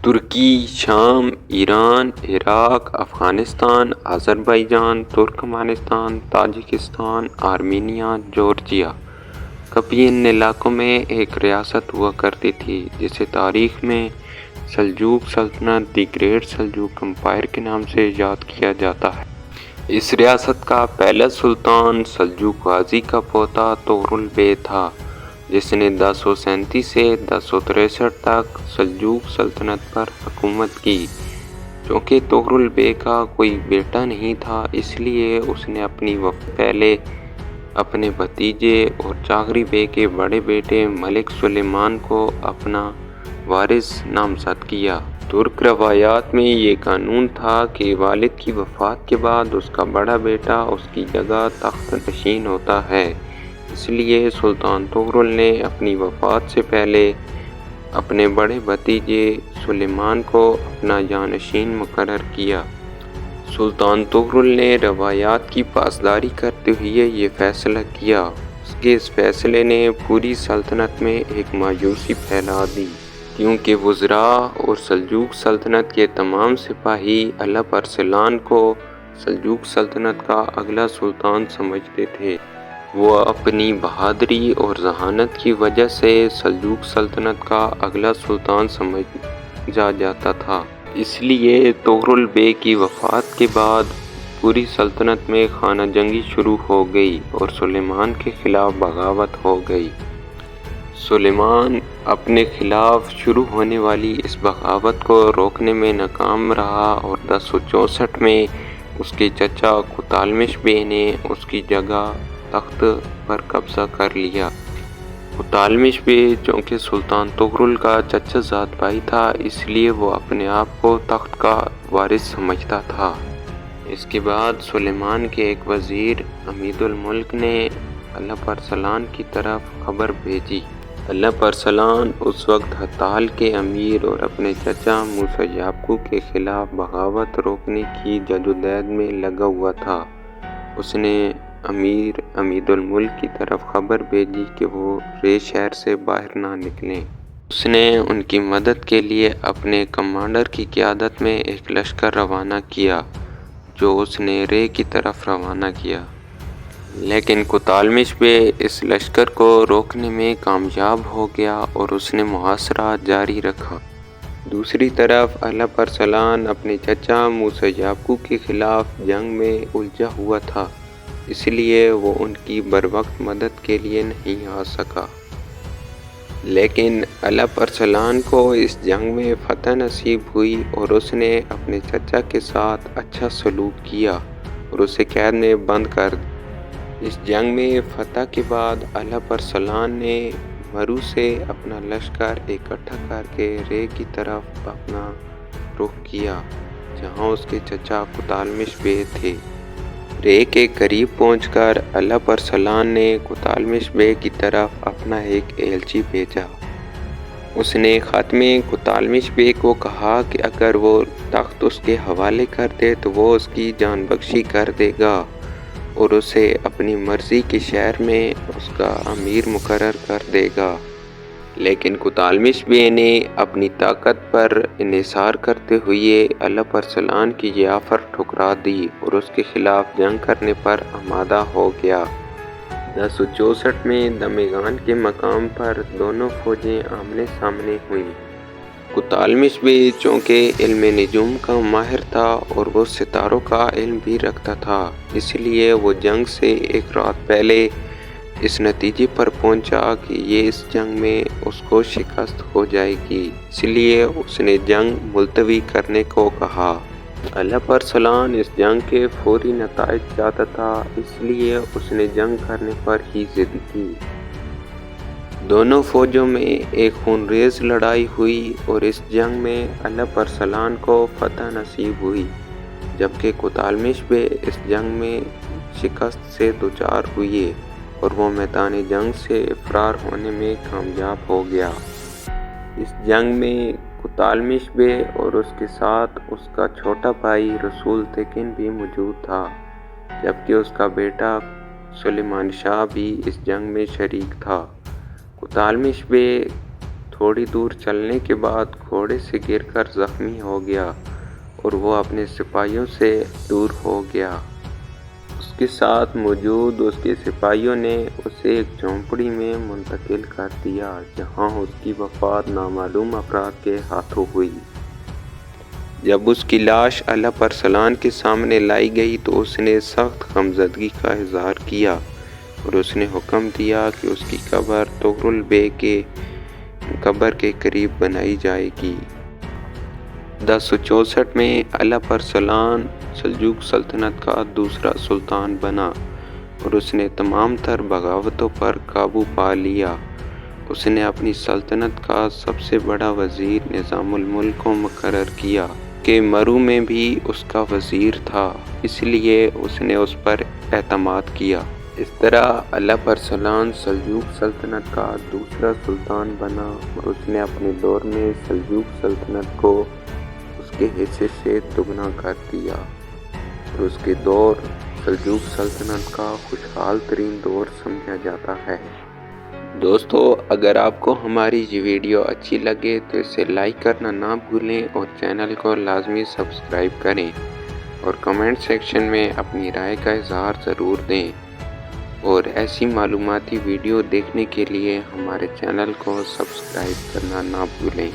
ترکی، شام، Iran, Iraq, Afghanistan, Azerbaijan, Turkmenistan, Tajikistan, Armenia, Georgia. کبھی ان علاقوں میں ایک ریاست ہوا کرتی تھی جسے تاریخ میں سلجوق سلطنت دی گریٹ سلجوق امپائر کے نام سے یاد کیا جاتا ہے۔ اس ریاست کا پہلا سلطان سلجوق غازی کا پوتا طغرل بے تھا، جس نے 1037 سے 1063 تک سلجوق سلطنت پر حکومت کی۔ چونکہ طغرل بے کا کوئی بیٹا نہیں تھا، اس لیے اس نے پہلے اپنے بھتیجے اور جاغری بے کے بڑے بیٹے ملک سلیمان کو اپنا وارث نامزد کیا۔ ترک روایات میں یہ قانون تھا کہ والد کی وفات کے بعد اس کا بڑا بیٹا اس کی جگہ تخت نشین ہوتا ہے۔ اس لیے سلطان طغرل نے اپنی وفات سے پہلے اپنے بڑے بھتیجے سلیمان کو اپنا جانشین مقرر کیا۔ سلطان طغرل نے روایات کی پاسداری کرتے ہوئے یہ فیصلہ کیا۔ اس کے اس فیصلے نے پوری سلطنت میں ایک مایوسی پھیلا دی، کیونکہ وزراء اور سلجوق سلطنت کے تمام سپاہی الپ ارسلان کو سلجوق سلطنت کا اگلا سلطان سمجھتے تھے۔ وہ اپنی بہادری اور ذہانت کی وجہ سے سلجوق سلطنت کا اگلا سلطان سمجھا جاتا تھا۔ اس لیے طغرل بے کی وفات کے بعد پوری سلطنت میں خانہ جنگی شروع ہو گئی اور سلیمان کے خلاف بغاوت ہو گئی۔ سلیمان اپنے خلاف شروع ہونے والی اس بغاوت کو روکنے میں ناکام رہا اور 1064 میں اس کے چچا کوتالمش بے نے اس کی جگہ تخت پر قبضہ کر لیا۔ کوتالمش بے چونکہ سلطان طغرل کا چچا زاد بھائی تھا، اس لیے وہ اپنے آپ کو تخت کا وارث سمجھتا تھا۔ اس کے بعد سلیمان کے ایک وزیر عمید الملک نے الپ ارسلان کی طرف خبر بھیجی۔ الپ ارسلان اس وقت ہتال کے امیر اور اپنے چچا موسیٰ یعقوب کے خلاف بغاوت روکنے کی جدوجہد میں لگا ہوا تھا۔ اس نے امیر عمید الملک کی طرف خبر بھیجی کہ وہ رے شہر سے باہر نہ نکلیں۔ اس نے ان کی مدد کے لیے اپنے کمانڈر کی قیادت میں ایک لشکر روانہ کیا، جو اس نے رے کی طرف روانہ کیا۔ لیکن کوتالمش بے اس لشکر کو روکنے میں کامیاب ہو گیا اور اس نے محاصرہ جاری رکھا۔ دوسری طرف الپ ارسلان اپنے چچا موسیٰ یعقوب کے خلاف جنگ میں الجھا ہوا تھا، اس لیے وہ ان کی بروقت مدد کے لیے نہیں آ سکا۔ لیکن الپ ارسلان کو اس جنگ میں فتح نصیب ہوئی اور اس نے اپنے چچا کے ساتھ اچھا سلوک کیا اور اسے قید میں بند کر دیا۔ اس جنگ میں فتح کے بعد الپ ارسلان نے مرو سے اپنا لشکر اکٹھا کر کے رے کی طرف اپنا رخ کیا، جہاں اس کے چچا کوتالمش بے تھے۔ رے کے قریب پہنچ کر الپ ارسلان نے کوتالمش بے کی طرف اپنا ایک ایلچی بھیجا۔ اس نے خط میں کوتالمش بے کو کہا کہ اگر وہ تخت اس کے حوالے کر دے تو وہ اس کی جان بخشی کر دے گا اور اسے اپنی مرضی کے شہر میں اس کا امیر مقرر کر دے گا۔ لیکن کوتالمش بے نے اپنی طاقت پر انحصار کرتے ہوئے الپ ارسلان کی یہ آفر ٹھکرا دی اور اس کے خلاف جنگ کرنے پر آمادہ ہو گیا۔ 1064 میں دمیغان کے مقام پر دونوں فوجیں آمنے سامنے ہوئیں۔ کوتالمش بے چونکہ علم نجوم کا ماہر تھا اور وہ ستاروں کا علم بھی رکھتا تھا، اس لیے وہ جنگ سے ایک رات پہلے اس نتیجے پر پہنچا کہ یہ اس جنگ میں اس کو شکست ہو جائے گی، اس لیے اس نے جنگ ملتوی کرنے کو کہا۔ الپ ارسلان اس جنگ کے فوری نتائج چاہتا تھا، اس لیے اس نے جنگ کرنے پر ہی ضد کی۔ دونوں فوجوں میں ایک خونریز لڑائی ہوئی اور اس جنگ میں الپ ارسلان کو فتح نصیب ہوئی، جبکہ کوتالمش بے اس جنگ میں شکست سے دوچار ہوئے اور وہ میدان جنگ سے فرار ہونے میں کامیاب ہو گیا۔ اس جنگ میں کوتالمش بے اور اس کے ساتھ اس کا چھوٹا بھائی رسول تیکن بھی موجود تھا، جبکہ اس کا بیٹا سلیمان شاہ بھی اس جنگ میں شریک تھا۔ کوتالمش بے تھوڑی دور چلنے کے بعد گھوڑے سے گر کر زخمی ہو گیا اور وہ اپنے سپاہیوں سے دور ہو گیا۔ اس کے ساتھ موجود اس کے سپاہیوں نے اسے ایک جھونپڑی میں منتقل کر دیا جہاں اس کی وفات نامعلوم افراد کے ہاتھوں ہوئی۔ جب اس کی لاش اعلیٰ ارسلان کے سامنے لائی گئی تو اس نے سخت غمزدگی کا اظہار کیا اور اس نے حکم دیا کہ اس کی قبر طغرل بیگ کے قبر کے قریب بنائی جائے گی۔ 1064 میں اعلیٰ ارسلان سلجوق سلطنت کا دوسرا سلطان بنا اور اس نے تمام تر بغاوتوں پر قابو پا لیا۔ اس نے اپنی سلطنت کا سب سے بڑا وزیر نظام الملک کو مقرر کیا کہ مرو میں بھی اس کا وزیر تھا، اس لیے اس نے اس پر اعتماد کیا۔ اس طرح اعلیٰ ارسلان سلجوق سلطنت کا دوسرا سلطان بنا اور اس نے اپنے دور میں سلجوق سلطنت کو اس کے حصے سے دگنا کر دیا اور اس کے دور سلجوق سلطنت کا خوشحال ترین دور سمجھا جاتا ہے۔ دوستو، اگر آپ کو ہماری یہ ویڈیو اچھی لگے تو اسے لائک کرنا نہ بھولیں اور چینل کو لازمی سبسکرائب کریں اور کمنٹ سیکشن میں اپنی رائے کا اظہار ضرور دیں، اور ایسی معلوماتی ویڈیو دیکھنے کے لیے ہمارے چینل کو سبسکرائب کرنا نہ بھولیں۔